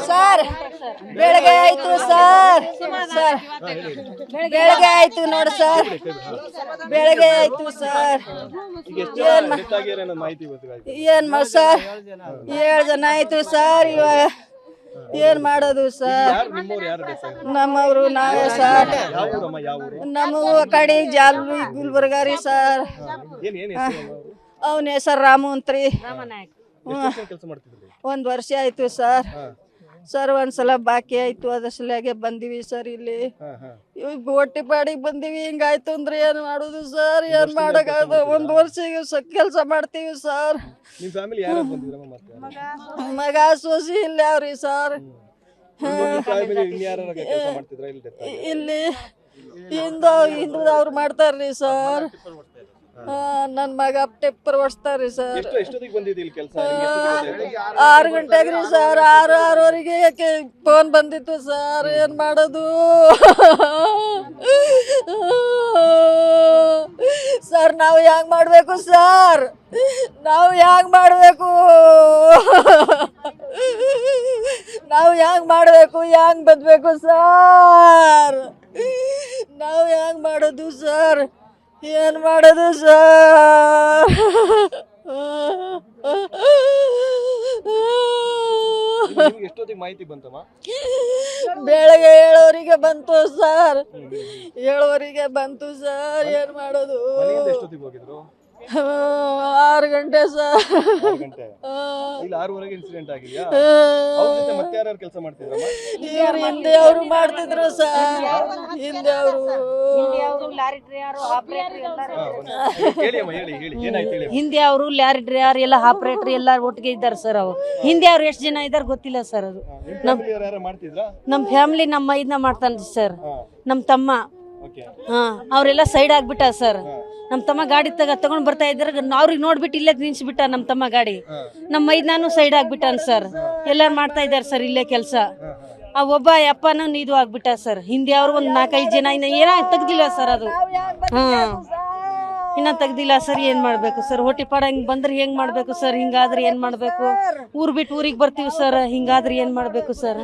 sir ಬೆಳಗ್ಗೆ ಆಯ್ತು sir ಬೆಳಗ್ಗೆ ಆಯ್ತು ನೋಡಿ ಸರ್ ಬೆಳಗ್ಗೆ ಆಯ್ತು ಸರ್ ಏನ್ ಮಾಡಿ ಸರ್ 7 ಜನ ಆಯ್ತು ಸರ್ ಇವಾಗ ಏನ್ ಮಾಡೋದು ಸರ್ ನಮ್ಮವ್ರು ನಾವೇ ಸರ್ ನಮ್ಮ ಕಡೆ ಜಾಲ್ವಿ ಗುಲ್ಬರ್ಗಾರಿ ಸರ್ ಅವನ ಹೆಸರು ರಾಮು ಅಂತ್ರಿ 1 ವರ್ಷ ಆಯ್ತು ಸರ್ ಸರ್ ಒಂದ್ಸಲ ಬಾಕಿ ಆಯ್ತು ಅದರ್ಸಲಾಗೆ ಬಂದಿವಿ ಸರ್ ಇಲ್ಲಿ ಹೊಟ್ಟೆ ಪಾಡಿಗೆ ಬಂದಿವಿ ಹಿಂಗಾಯ್ತು ಅಂದ್ರೆ ಏನ್ ಮಾಡುದು ಸರ್ ಏನ್ ಮಾಡಕ್ಕಾಗ 1 ವರ್ಷ ಕೆಲಸ ಮಾಡ್ತೀವಿ ಸರ್ ಮಗ ಸೋಸಿ ಇಲ್ಲ ಅವ್ರಿ ಸರ್ ಇಲ್ಲಿ ಹಿಂದೂ ಮಾಡ್ತಾರ್ರಿ ಸರ್ ನನ್ ಮಗ ಟೆಪ್ಪರ್ ಓಡಿಸ್ತಾರ್ರಿ ಸರ್ 6 ಗಂಟೆಗ್ರಿ ಸರ್ 6:30 ಫೋನ್ ಬಂದಿತ್ತು ಸರ್ ಏನ್ ಮಾಡೋದು ಸರ್ ನಾವು ಹೆಂಗ್ ಮಾಡ್ಬೇಕು ಸರ್ ನಾವು ಹೆಂಗ್ ಮಾಡ್ಬೇಕು ಹೆಂಗ್ ಬದ್ಬೇಕು ಸರ್ ನಾವು ಹೆಂಗ್ ಮಾಡೋದು ಸರ್ ಏನ್ ಮಾಡೋದು ಸರ್ ಮಾಹಿತಿ ಬಂತಮ್ಮ ಬೆಳಗ್ಗೆ 7 ಬಂತು ಸರ್ 7 ಬಂತು ಸರ್ ಏನ್ ಮಾಡೋದು 6 ಗಂಟೆ ಸರ್ 6:30 ಇನ್ಸಿಡೆಂಟ್ ಆಗಿದೆಯಾ ಮತ್ತೆ ಯಾರು ಕೆಲಸ ಮಾಡ್ತಿದ್ರಮ್ಮ ಹಿಂದೆ ಅವರು ಮಾಡ್ತಿದ್ರು ಸರ್ ಹಿಂದೆ ಅವರು ಹಿಂದೆ ಅವರು ಲಾರಿ ಡ್ರೈವರ್ ಎಲ್ಲ ಆಪರೇಟರ್ ಎಲ್ಲ ಒಟ್ಟಿಗೆ ಇದ್ದಾರೆ ಸರ್ ಅವ್ರು ಹಿಂದೆ ಅವ್ರು ಎಷ್ಟು ಜನ ಇದ್ದಾರೆ ಗೊತ್ತಿಲ್ಲ ಸರ್ ಅದು ನಮ್ಮ ಫ್ಯಾಮಿಲಿ ನಮ್ಮ ಇದನ್ನ ಮಾಡ್ತಾನೆ ಸರ್ ನಮ್ಮ ತಮ್ಮ ಅವರೆಲ್ಲ ಸೈಡ್ ಆಗ್ಬಿಟ್ಟ ಸರ್ ನಮ್ಮ ತಮ್ಮ ಗಾಡಿ ತಗೊಂಡ್ ಬರ್ತಾ ಇದ್ದಾರೆ ಅವ್ರಿಗೆ ನೋಡ್ಬಿಟ್ಟು ಇಲ್ಲೇ ನಿಲ್ಸ್ಬಿಟ್ಟ ನಮ್ಮ ತಮ್ಮ ಗಾಡಿ ನಮ್ಮ ಮೈದ್ನಾನು ಸೈಡ್ ಆಗ್ಬಿಟ್ಟಾನ ಸರ್ ಎಲ್ಲಾರು ಮಾಡ್ತಾ ಇದ್ದಾರೆ ಸರ್ ಇಲ್ಲೇ ಕೆಲಸ ಆ ಒಬ್ಬ ಅಪ್ಪನೂ ಇದು ಆಗ್ಬಿಟ್ಟ ಸರ್ ಹಿಂದೆ ಅವ್ರು 4-5 ಜನ ಏನ ತೆಗ್ದಿಲ್ಲ ಸರ್ ಅದು ಇನ್ನ ತೆಗ್ದಿಲ್ಲ ಸರ್ ಏನ್ ಮಾಡ್ಬೇಕು ಸರ್ ಹೊಟ್ಟಿ ಪಾಡ ಹಿಂಗ್ ಬಂದ್ರೆ ಹೆಂಗ್ ಮಾಡ್ಬೇಕು ಸರ್ ಹಿಂಗಾದ್ರೆ ಏನ್ ಮಾಡ್ಬೇಕು ಊರ್ ಬಿಟ್ಟು ಊರಿಗೆ ಬರ್ತೀವಿ ಸರ್ ಹಿಂಗಾದ್ರೆ ಏನ್ ಮಾಡ್ಬೇಕು ಸರ್